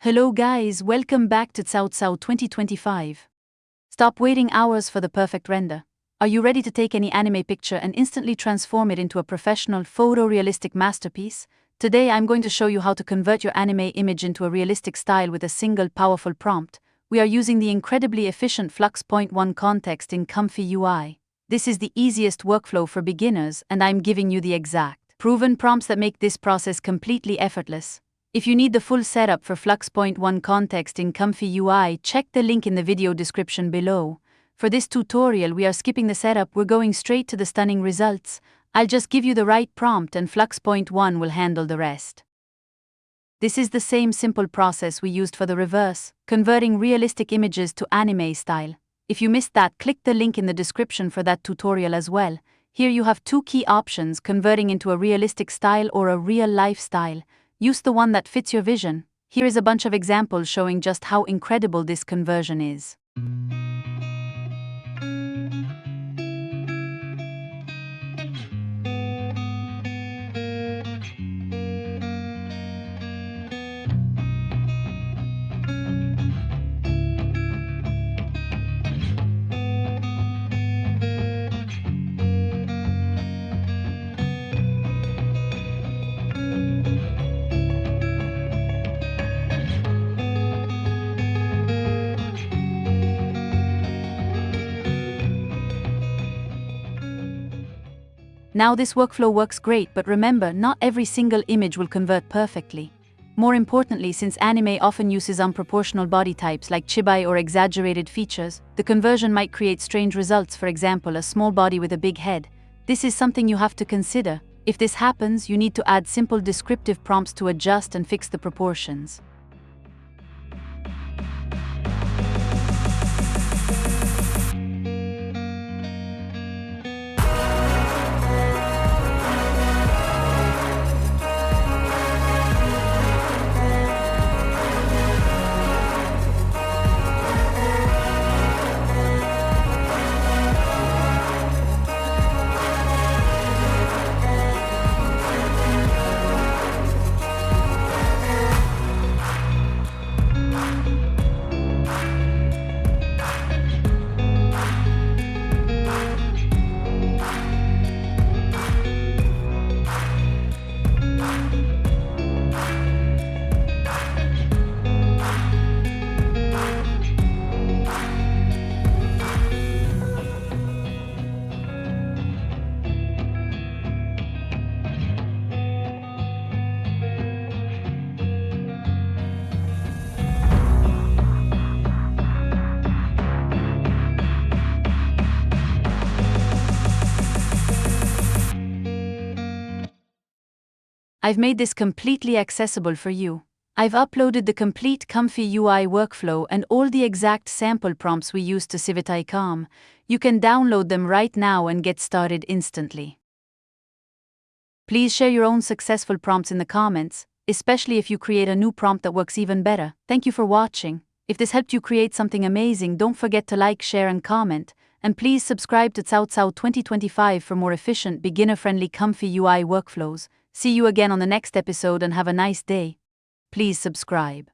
Hello guys, welcome back to Cao 2025. Stop waiting hours for the perfect render. Are you ready to take any anime picture and instantly transform it into a professional, photorealistic masterpiece? Today I'm going to show you how to convert your anime image into a realistic style with a single powerful prompt. We are using the incredibly efficient Flux.1 Kontext in ComfyUI. This is the easiest workflow for beginners, and I'm giving you the exact, proven prompts that make this process completely effortless. If you need the full setup for Flux.1 Kontext in ComfyUI, check the link in the video description below. For this tutorial, we are skipping the setup, we're going straight to the stunning results. I'll just give you the right prompt and Flux.1 will handle the rest. This is the same simple process we used for the reverse, converting realistic images to anime style. If you missed that, click the link in the description for that tutorial as well. Here you have two key options, converting into a realistic style or a real-life style. Use the one that fits your vision. Here is a bunch of examples showing just how incredible this conversion is. Now this workflow works great, but remember, not every single image will convert perfectly. More importantly, since anime often uses unproportional body types like chibi or exaggerated features, the conversion might create strange results, for example, a small body with a big head. This is something you have to consider. If this happens, you need to add simple descriptive prompts to adjust and fix the proportions. I've made this completely accessible for you. I've uploaded the complete ComfyUI workflow and all the exact sample prompts we used to Civitai.com. You can download them right now and get started instantly. Please share your own successful prompts in the comments, especially if you create a new prompt that works even better. Thank you for watching. If this helped you create something amazing, don't forget to like, share and comment. And please subscribe to Cao 2025 for more efficient, beginner-friendly ComfyUI workflows. See you again on the next episode and have a nice day. Please subscribe.